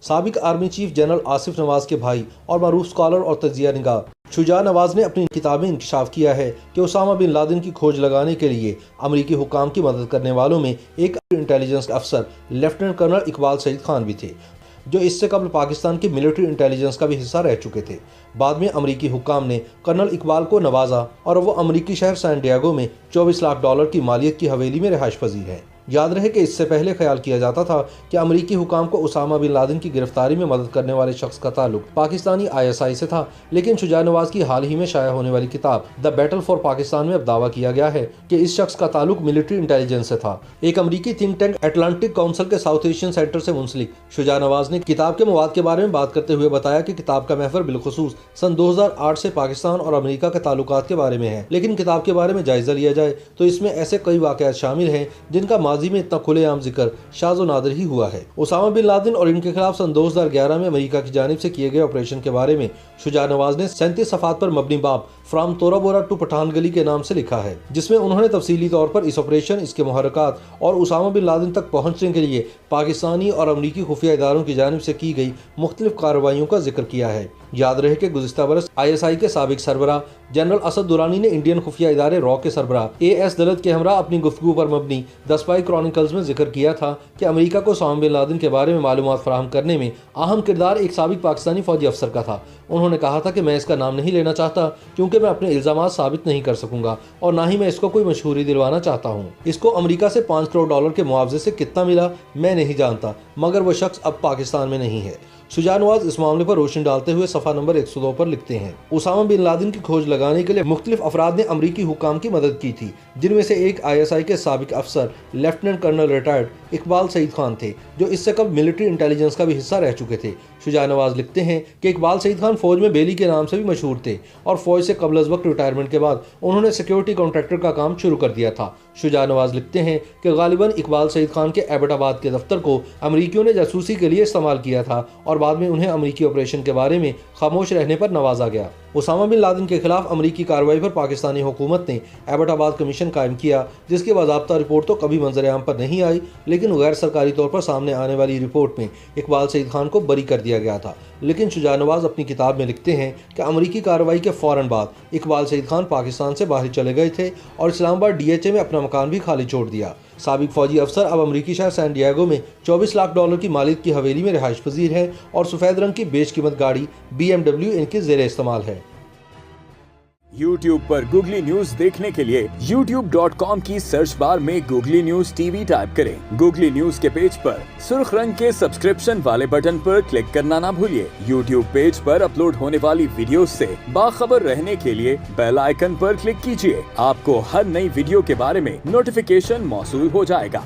سابق army chief general Asif نواز کے بھائی اور معروف اسکالر اور تجزیہ نگار شجاع نواز نے اپنی کتاب میں انکشاف کیا ہے کہ اسامہ بن لادن کی کھوج لگانے کے لیے امریکی حکام کی مدد کرنے والوں میں ایک انٹیلیجنس افسر لیفٹیننٹ کرنل اقبال سعید خان بھی تھے، جو اس سے قبل پاکستان کی ملٹری انٹیلیجنس کا بھی حصہ رہ چکے تھے۔ بعد میں امریکی حکام نے کرنل اقبال کو نوازا اور وہ امریکی شہر سان ڈیاگو میں $24 لاکھ کی مالیت کی حویلی میں رہائش پذیر ہیں۔ یاد رہے کہ اس سے پہلے خیال کیا جاتا تھا کہ امریکی حکام کو اسامہ بن لادن کی گرفتاری میں مدد کرنے والے شخص کا تعلق پاکستانی ISI سے تھا، لیکن شجاع نواز کی حال ہی میں شائع ہونے والی کتاب دی بیٹل فار پاکستان میں اب دعویٰ کیا گیا ہے کہ اس شخص کا تعلق ملٹری انٹیلیجنس سے تھا۔ ایک امریکی تھنک ٹینک اٹلانٹک کونسل کے ساؤتھ ایشین سینٹر سے منسلک شجاع نواز نے کتاب کے مواد کے بارے میں بات کرتے ہوئے بتایا کہ کتاب کا محور بالخصوص سن 2008 سے پاکستان اور امریکہ کے تعلقات کے بارے میں ہے، لیکن کتاب کے بارے میں جائزہ لیا جائے تو اس میں ایسے کئی واقعات شامل ہیں جن کا ماضی میں اتنا کھلے عام ذکر شاذ و نادر ہی ہوا ہے۔ اسامہ بن لادن اور ان کے خلاف سن 2011 میں امریکہ کی جانب سے کیے گئے آپریشن کے بارے میں شجاع نواز نے 37 صفحات پر مبنی باب فرام تورا بورا ٹو پٹھان گلی کے نام سے لکھا ہے، جس میں انہوں نے تفصیلی طور پر اس آپریشن، اس کے محرکات اور اسامہ بن لادن تک پہنچنے کے لیے پاکستانی اور امریکی خفیہ اداروں کی جانب سے کی گئی مختلف کارروائیوں کا ذکر کیا ہے۔ یاد رہے کہ گزشتہ برس ISI کے سابق سربراہ جنرل اسد درانی نے انڈین خفیہ ادارے را کے سربراہ AS دلت کے ہمراہ اپنی گفتگو پر مبنی دی اسپائی کرونیکلز میں ذکر کیا تھا کہ امریکہ کو اسامہ بن لادن کے بارے میں معلومات فراہم کرنے میں اہم کردار ایک سابق پاکستانی فوجی افسر کا تھا۔ انہوں نے کہا تھا کہ میں اس کا نام نہیں لینا چاہتا کیونکہ میں اپنے الزامات ثابت نہیں کر سکوں گا اور نہ ہی میں اس کو کوئی مشہوری دلوانا چاہتا ہوں۔ اس کو امریکہ سے $5 کروڑ کے معاوضے سے کتنا ملا میں نہیں جانتا، مگر وہ شخص اب پاکستان میں نہیں ہے۔ شجاع نواز اس معاملے پر روشنی ڈالتے ہوئے صفحہ نمبر 102 پر لکھتے ہیں، اسامہ بن لادن کی کھوج لگانے کے لیے مختلف افراد نے امریکی حکام کی مدد کی تھی، جن میں سے ایک ISI کے سابق افسر لیفٹیننٹ کرنل ریٹائرڈ اقبال سعید خان تھے، جو اس سے قبل ملٹری انٹیلیجنس کا بھی حصہ رہ چکے تھے۔ شجاع نواز لکھتے ہیں کہ اقبال سعید خان فوج میں بیلی کے نام سے بھی مشہور تھے اور فوج سے قبل از وقت ریٹائرمنٹ کے بعد انہوں نے سیکیورٹی کانٹریکٹر کا کام شروع کر دیا تھا۔ شجاع نواز لکھتے ہیں کہ غالباً اقبال سعید خان کے ایبٹ آباد کے دفتر کو امریکیوں نے جاسوسی کے لیے استعمال کیا تھا اور بعد میں انہیں امریکی آپریشن کے بارے میں خاموش رہنے پر نوازا گیا۔ اسامہ بن لادن کے خلاف امریکی کارروائی پر پاکستانی حکومت نے ایبٹ آباد کمیشن قائم کیا، جس کی باضابطہ رپورٹ تو کبھی منظر عام پر نہیں آئی، لیکن غیر سرکاری طور پر سامنے آنے والی رپورٹ میں اقبال سعید خان کو بری کر دیا گیا تھا۔ لیکن شجاع نواز اپنی کتاب میں لکھتے ہیں کہ امریکی کارروائی کے فوراً بعد اقبال سعید خان پاکستان سے باہر چلے گئے تھے اور اسلام آباد DHA میں اپنا مکان بھی خالی چھوڑ دیا۔ سابق فوجی افسر اب امریکی شہر سان ڈیاگو میں $24 لاکھ کی مالیت کی حویلی میں رہائش پذیر ہے اور سفید رنگ کی بیش قیمت گاڑی BMW ان کے زیر استعمال ہے۔ YouTube پر گوگلی نیوز دیکھنے کے لیے youtube.com کی سرچ بار میں گوگلی نیوز TV ٹائپ کریں۔ گوگلی نیوز کے پیج پر سرخ رنگ کے سبسکرپشن والے بٹن پر کلک کرنا نہ بھولیے۔ YouTube پیج پر اپلوڈ ہونے والی ویڈیوز سے باخبر رہنے کے لیے بیل آئیکن پر کلک کیجیے۔ آپ کو ہر نئی ویڈیو کے بارے میں نوٹیفیکیشن موصول ہو جائے گا۔